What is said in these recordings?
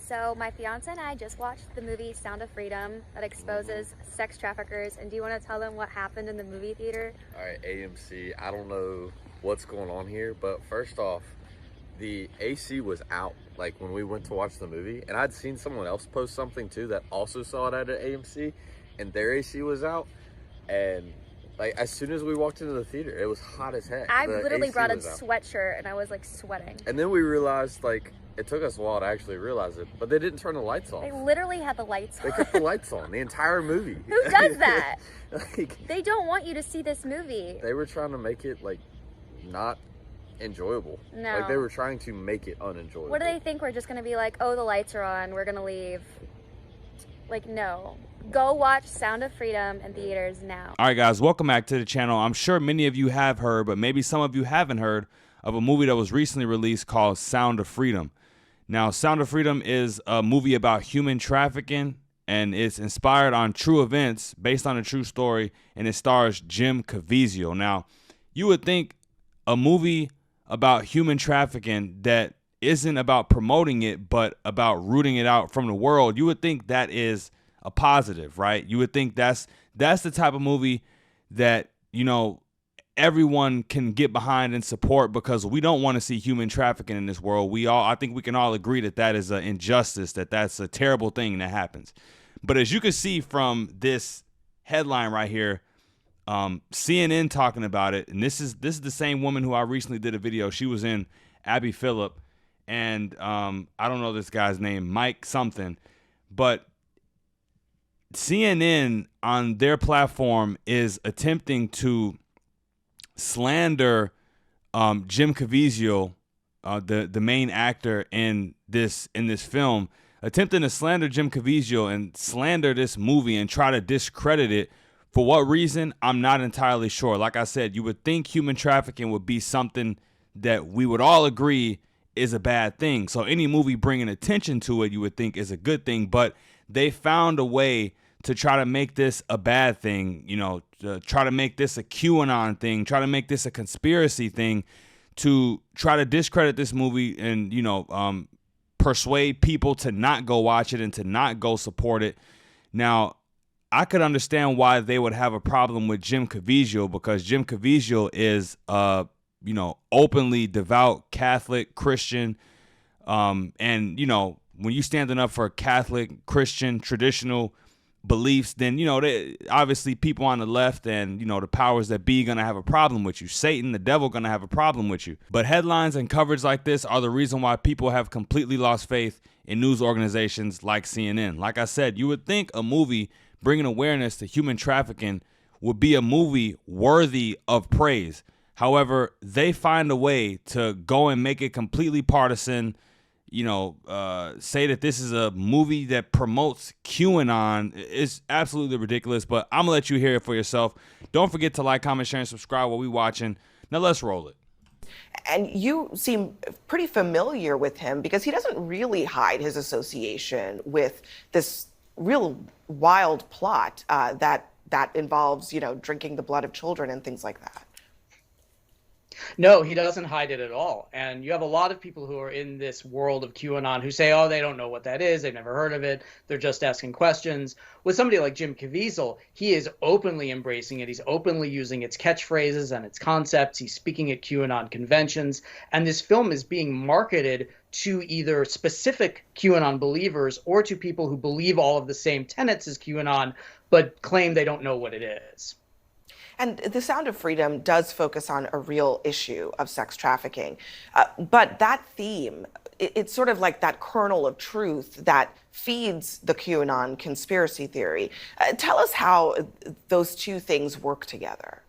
So my fiance and I just watched the movie Sound of Freedom that exposes sex traffickers. And do you want to tell them what happened in the movie theater? All right, AMC, I don't know what's going on here, but first off, the AC was out like when we went to watch the movie, and I'd seen someone else post something too that also saw it at an AMC, and their AC was out, and like as soon as we walked into the theater, it was hot as heck. I The literally AC brought a was out. sweatshirt and I was like sweating. And then we realized, like, it took us a while to actually realize it, but they didn't turn the lights off. They literally had the lights They on. kept the lights on the entire movie. Who does that? Like, They don't want you to see this movie. they were trying to make it like not enjoyable. No. Like they were trying to make it unenjoyable. What do they think? We're just going to be like, oh, the lights are on, we're going to leave. Like, no. Go watch Sound of Freedom in theaters now. All right, guys, welcome back to the channel. I'm sure many of you have heard, but maybe some of you haven't heard of a movie that was recently released called Sound of Freedom. Now, Sound of Freedom is a movie about human trafficking, and it's inspired on true events, based on a true story, and it stars Jim Caviezel. Now, you would think a movie about human trafficking that isn't about promoting it, but about rooting it out from the world, you would think that is a positive, right? You would think that's the type of movie that, you know, everyone can get behind and support, because we don't want to see human trafficking in this world. I think we can all agree that that is an injustice, that's a terrible thing that happens. But as you can see from this headline right here, CNN talking about it, and this is the same woman who I recently did a video. She was in Abby Phillip, and I don't know this guy's name, Mike something, but CNN on their platform is attempting to slander Jim Caviezel, the main actor in this film, attempting to slander Jim Caviezel and slander this movie and try to discredit it. For what reason, I'm not entirely sure. Like I said, you would think human trafficking would be something that we would all agree is a bad thing. So any movie bringing attention to it, you would think is a good thing. But they found a way to try to make this a bad thing, you know, to try to make this a QAnon thing, try to make this a conspiracy thing, to try to discredit this movie and, you know, persuade people to not go watch it and to not go support it. Now, I could understand why they would have a problem with Jim Caviezel, because Jim Caviezel is, you know, openly devout Catholic Christian, and, you know, when you standing up for Catholic Christian traditional beliefs, then, you know, obviously people on the left and, you know, the powers that be gonna have a problem with you. Satan, the devil, gonna have a problem with you. But headlines and coverage like this are the reason why people have completely lost faith in news organizations like CNN. Like I said, you would think a movie bringing awareness to human trafficking would be a movie worthy of praise. However, they find a way to go and make it completely partisan, you know, say that this is a movie that promotes QAnon. It's absolutely ridiculous, but I'm gonna let you hear it for yourself. Don't forget to like, comment, share, and subscribe while we watching. Now let's roll it. And you seem pretty familiar with him, because he doesn't really hide his association with this real wild plot that involves, you know, drinking the blood of children and things like that. No, he doesn't hide it at all. And you have a lot of people who are in this world of QAnon who say, oh, they don't know what that is. They've never heard of it. They're just asking questions. With somebody like Jim Caviezel, he is openly embracing it. He's openly using its catchphrases and its concepts. He's speaking at QAnon conventions. And this film is being marketed to either specific QAnon believers or to people who believe all of the same tenets as QAnon, but claim they don't know what it is. And The Sound of Freedom does focus on a real issue of sex trafficking. But that theme, it's sort of like that kernel of truth that feeds the QAnon conspiracy theory. Tell us how those two things work together.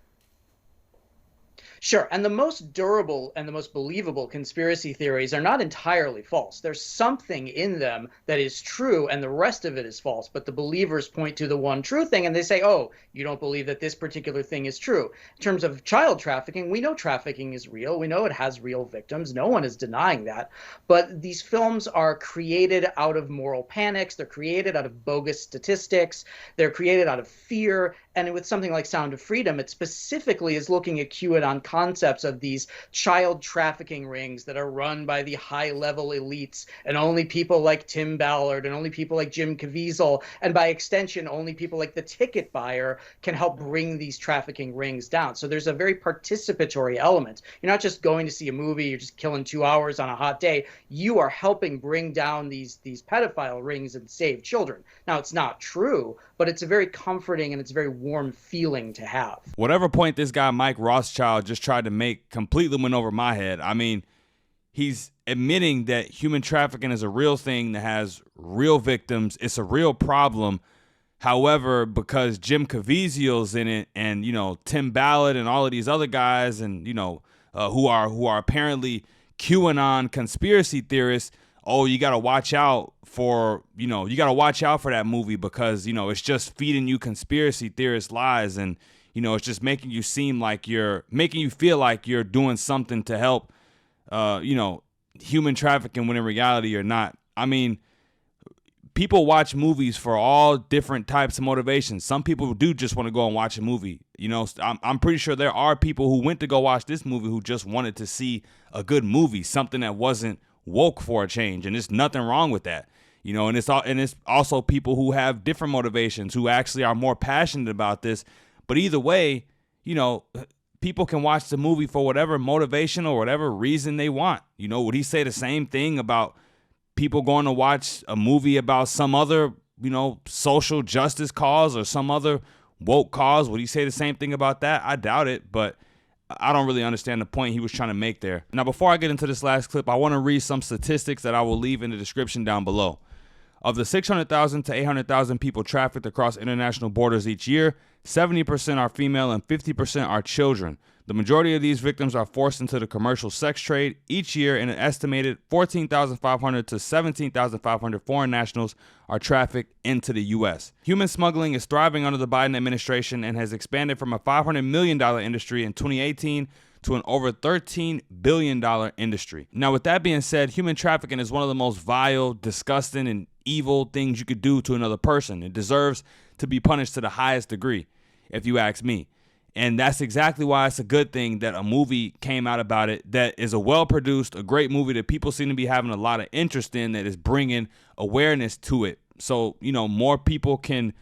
Sure. And the most durable and the most believable conspiracy theories are not entirely false. There's something in them that is true and the rest of it is false. But the believers point to the one true thing and they say, oh, you don't believe that this particular thing is true. In terms of child trafficking, we know trafficking is real. We know it has real victims. No one is denying that. But these films are created out of moral panics. They're created out of bogus statistics. They're created out of fear. And with something like Sound of Freedom, it specifically is looking at QAnon concepts of these child trafficking rings that are run by the high-level elites, and only people like Tim Ballard and only people like Jim Caviezel, and by extension, only people like the ticket buyer can help bring these trafficking rings down. So there's a very participatory element. You're not just going to see a movie, you're just killing 2 hours on a hot day. You are helping bring down these pedophile rings and save children. Now, it's not true, but it's a very comforting and it's a very warm feeling to have. Whatever point this guy Mike Rothschild just tried to make completely went over my head. I mean, he's admitting that human trafficking is a real thing that has real victims. It's a real problem. However, because Jim Caviezel's in it, and Tim Ballard and all of these other guys, and who are apparently QAnon conspiracy theorists, oh, you got to watch out for that movie because it's just feeding you conspiracy theorist lies, and it's just making you feel like you're doing something to help human trafficking, when in reality you're not. I mean, people watch movies for all different types of motivations. Some people do just want to go and watch a movie. I'm pretty sure there are people who went to go watch this movie who just wanted to see a good movie, something that wasn't woke for a change, and there's nothing wrong with that. And it's also people who have different motivations, who actually are more passionate about this. But either way, people can watch the movie for whatever motivation or whatever reason they want. Would he say the same thing about people going to watch a movie about some other, social justice cause or some other woke cause? Would he say the same thing about that? I doubt it, but I don't really understand the point he was trying to make there. Now, before I get into this last clip, I want to read some statistics that I will leave in the description down below. Of the 600,000 to 800,000 people trafficked across international borders each year, 70% are female and 50% are children. The majority of these victims are forced into the commercial sex trade. Each year, an estimated 14,500 to 17,500 foreign nationals are trafficked into the U.S. Human smuggling is thriving under the Biden administration and has expanded from a $500 million industry in 2018 to an over $13 billion industry. Now, with that being said, human trafficking is one of the most vile, disgusting, and evil things you could do to another person. It deserves to be punished to the highest degree, if you ask me. And that's exactly why it's a good thing that a movie came out about it that is a well-produced, a great movie that people seem to be having a lot of interest in, that is bringing awareness to it. So, more people can,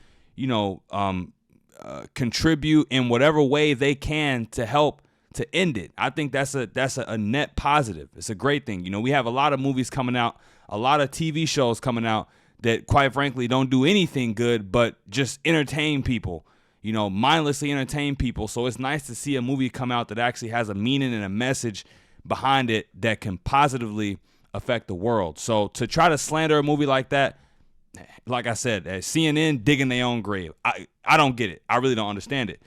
contribute in whatever way they can to help to end it. I think that's a net positive. It's a great thing. We have a lot of movies coming out, a lot of TV shows coming out that, quite frankly, don't do anything good but just entertain people. Mindlessly entertain people. So it's nice to see a movie come out that actually has a meaning and a message behind it that can positively affect the world. So to try to slander a movie like that, like I said, CNN digging their own grave. I don't get it. I really don't understand it.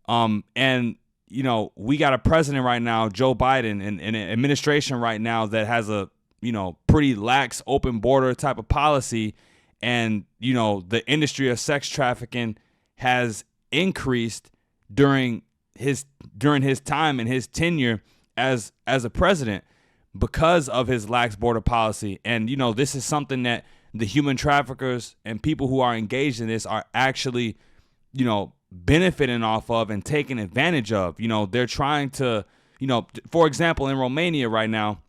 And we got a president right now, Joe Biden, and an administration right now that has a, pretty lax open border type of policy. And, the industry of sex trafficking has increased during his time and his tenure as a president because of his lax border policy. And this is something that the human traffickers and people who are engaged in this are actually benefiting off of and taking advantage of. They're trying to, for example, in Romania right now,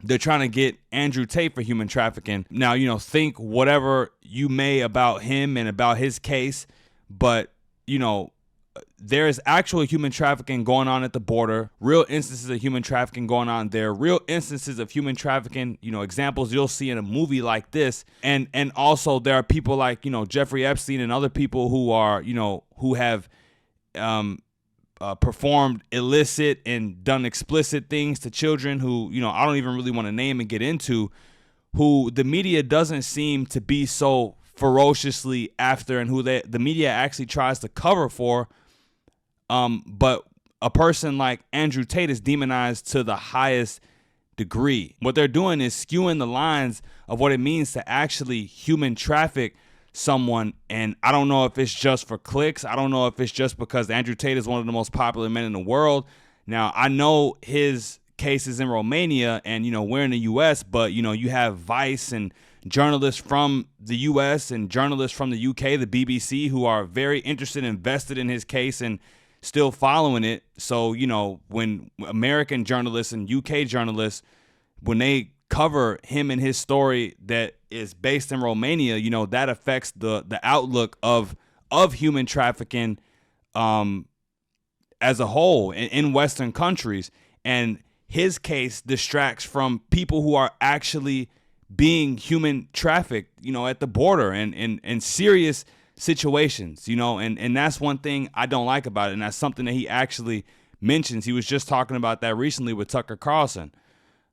they're trying to get Andrew Tate for human trafficking. Now, think whatever you may about him and about his case, but, there is actual human trafficking going on at the border, real instances of human trafficking going on there, real instances of human trafficking, examples you'll see in a movie like this. And also there are people like, Jeffrey Epstein and other people who are, who have performed illicit and done explicit things to children who, I don't even really want to name and get into, who the media doesn't seem to be so ferociously after, and who the media actually tries to cover for. But a person like Andrew Tate is demonized to the highest degree. What they're doing is skewing the lines of what it means to actually human traffic someone. And I don't know if it's just for clicks. I don't know if it's just because Andrew Tate is one of the most popular men in the world. Now, I know his case is in Romania and, we're in the U.S., but, you have Vice and journalists from the U.S. and journalists from the UK, the BBC, who are very interested and invested in his case and still following it. So, you know, when American journalists and UK journalists, when they cover him and his story that is based in Romania, you know, that affects the outlook of human trafficking as a whole in Western countries. And his case distracts from people who are actually being human trafficked, you know, at the border and in serious situations, you know, and that's one thing I don't like about it. And that's something that he actually mentions. He was just talking about that recently with Tucker Carlson.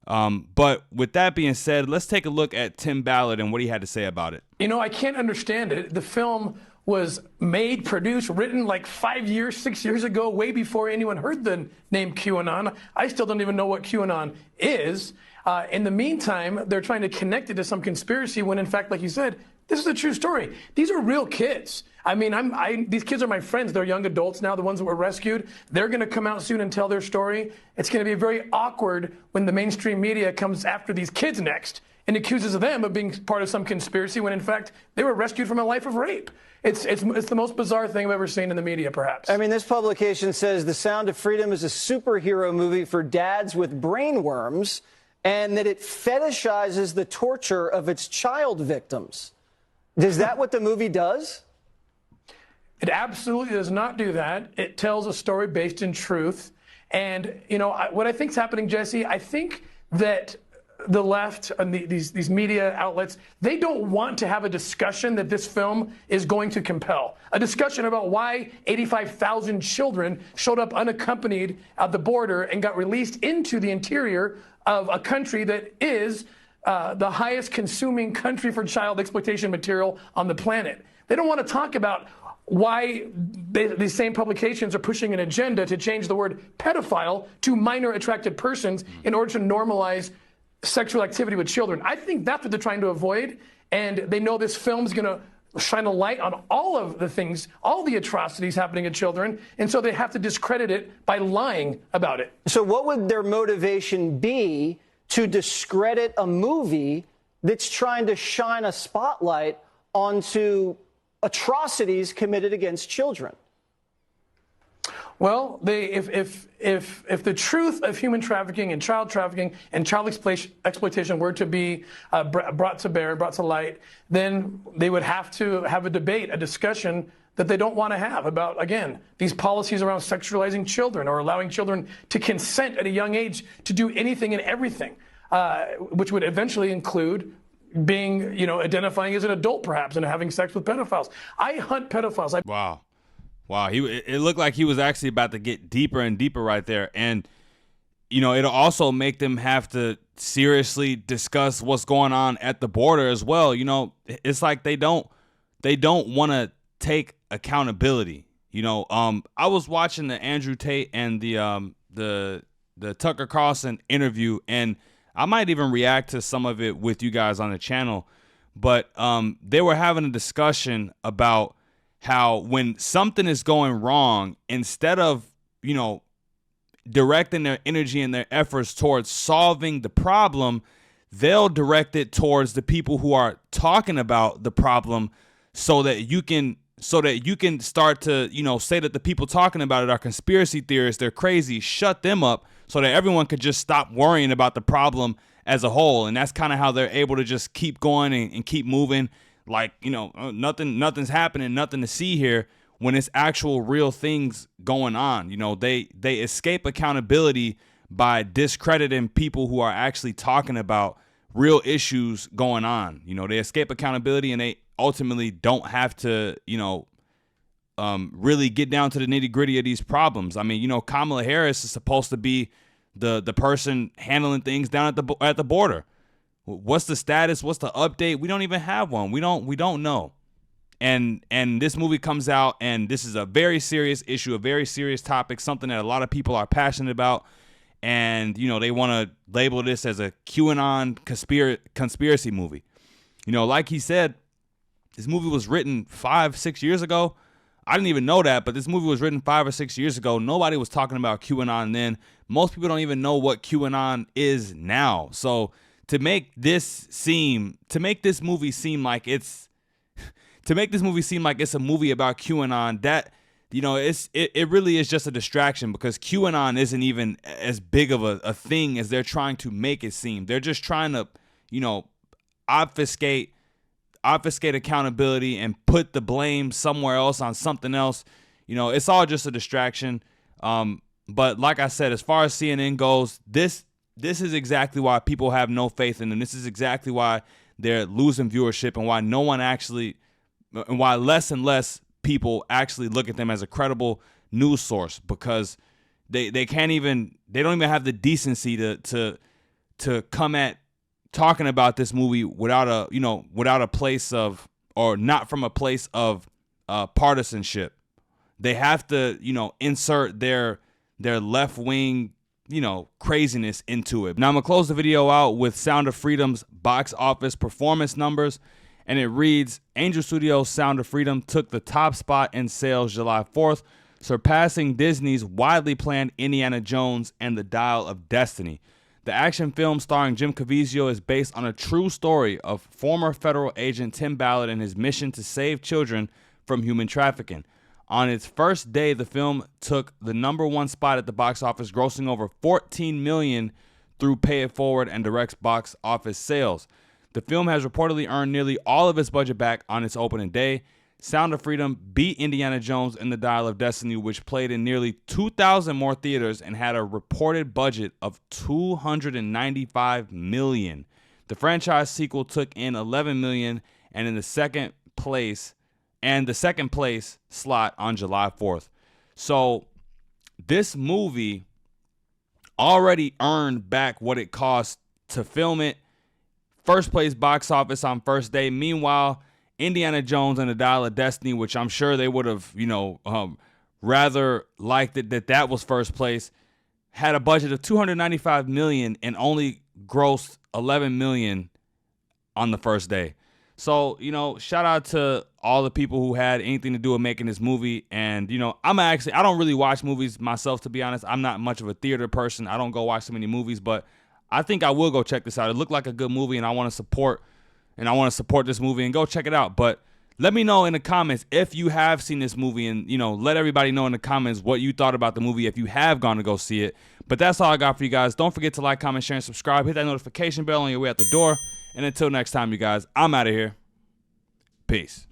But with that being said, let's take a look at Tim Ballard and what he had to say about it. You know, I can't understand it. The film was made, produced, written like 5 years, 6 years ago, way before anyone heard the name QAnon. I still don't even know what QAnon is. In the meantime, they're trying to connect it to some conspiracy when, in fact, like you said, this is a true story. These are real kids. I mean, these kids are my friends. They're young adults now, the ones that were rescued. They're going to come out soon and tell their story. It's going to be very awkward when the mainstream media comes after these kids next and accuses them of being part of some conspiracy when, in fact, they were rescued from a life of rape. It's the most bizarre thing I've ever seen in the media, perhaps. I mean, this publication says The Sound of Freedom is a superhero movie for dads with brain worms and that it fetishizes the torture of its child victims. Is that what the movie does? It absolutely does not do that. It tells a story based in truth. And, you know, what I think is happening, Jesse, I think that the left and these media outlets, they don't want to have a discussion that this film is going to compel. A discussion about why 85,000 children showed up unaccompanied at the border and got released into the interior of a country that is the highest consuming country for child exploitation material on the planet. They don't want to talk about why these same publications are pushing an agenda to change the word pedophile to minor attracted persons in order to normalize sexual activity with children. I think that's what they're trying to avoid, and they know this film's going to shine a light on all of the things, all the atrocities happening to children, and so they have to discredit it by lying about it. So what would their motivation be to discredit a movie that's trying to shine a spotlight onto atrocities committed against children? Well, if the truth of human trafficking and child exploitation were to be brought to bear, brought to light, then they would have to have a debate, a discussion that they don't want to have about, again, these policies around sexualizing children or allowing children to consent at a young age to do anything and everything, which would eventually include being, you know, identifying as an adult perhaps and having sex with pedophiles. I hunt pedophiles. Wow, it looked like he was actually about to get deeper and deeper right there. And, you know, it'll also make them have to seriously discuss what's going on at the border as well. You know, it's like they don't want to take accountability. You know, I was watching the Andrew Tate and the Tucker Carlson interview, and I might even react to some of it with you guys on the channel. But they were having a discussion about how when something is going wrong, instead of, you know, directing their energy and their efforts towards solving the problem, they'll direct it towards the people who are talking about the problem so that you can start to, you know, say that the people talking about it are conspiracy theorists, they're crazy, shut them up so that everyone could just stop worrying about the problem as a whole. And that's kind of how they're able to just keep going and keep moving. Like, you know, nothing's happening, nothing to see here, when it's actual real things going on. You know, they escape accountability by discrediting people who are actually talking about real issues going on. You know, they escape accountability and they ultimately don't have to, you know, really get down to the nitty gritty of these problems. I mean, you know, Kamala Harris is supposed to be the person handling things down at the border. What's the status? What's the update? We don't even have one. We don't know. And this movie comes out, and this is a very serious issue, a very serious topic, something that a lot of people are passionate about. And, you know, they want to label this as a QAnon conspiracy movie. You know, like he said, this movie was written 5-6 years ago. I didn't even know that, but this movie was written 5 or 6 years ago. Nobody was talking about QAnon then. Most people don't even know what QAnon is now. So to make this movie seem like it's a movie about QAnon, that it really is just a distraction because QAnon isn't even as big of a thing as they're trying to make it seem. They're just trying to, obfuscate accountability and put the blame somewhere else on something else. It's all just a distraction. But like I said, as far as CNN goes, this is exactly why people have no faith in them. This is exactly why they're losing viewership and why less and less people actually look at them as a credible news source, because they don't even have the decency to come at talking about this movie without a place of, or not from a place of partisanship. They have to insert their left-wing craziness into it. Now I'm gonna close the video out with Sound of Freedom's box office performance numbers, and it reads: Angel Studios' Sound of Freedom took the top spot in sales July 4th, surpassing Disney's widely planned Indiana Jones and the Dial of Destiny. The action film starring Jim Caviezel is based on a true story of former federal agent Tim Ballard and his mission to save children from human trafficking. On its first day, the film took the #1 spot at the box office, grossing over $14 million through Pay It Forward and direct box office sales. The film has reportedly earned nearly all of its budget back on its opening day. Sound of Freedom beat Indiana Jones and the Dial of Destiny, which played in nearly 2,000 more theaters and had a reported budget of $295 million. The franchise sequel took in $11 million and in the second place slot on July 4th. So this movie already earned back what it cost to film it. First place box office on first day. Meanwhile, Indiana Jones and the Dial of Destiny, which I'm sure they would have, rather liked it that was first place, had a budget of $295 million and only grossed $11 million on the first day. So, shout out to all the people who had anything to do with making this movie. And, I don't really watch movies myself, to be honest. I'm not much of a theater person. I don't go watch so many movies, but I think I will go check this out. It looked like a good movie, and I want to support this movie and go check it out. But let me know in the comments if you have seen this movie, and let everybody know in the comments what you thought about the movie if you have gone to go see it. But that's all I got for you guys. Don't forget to like, comment, share, and subscribe. Hit that notification bell on your way out the door. And until next time, you guys, I'm out of here. Peace.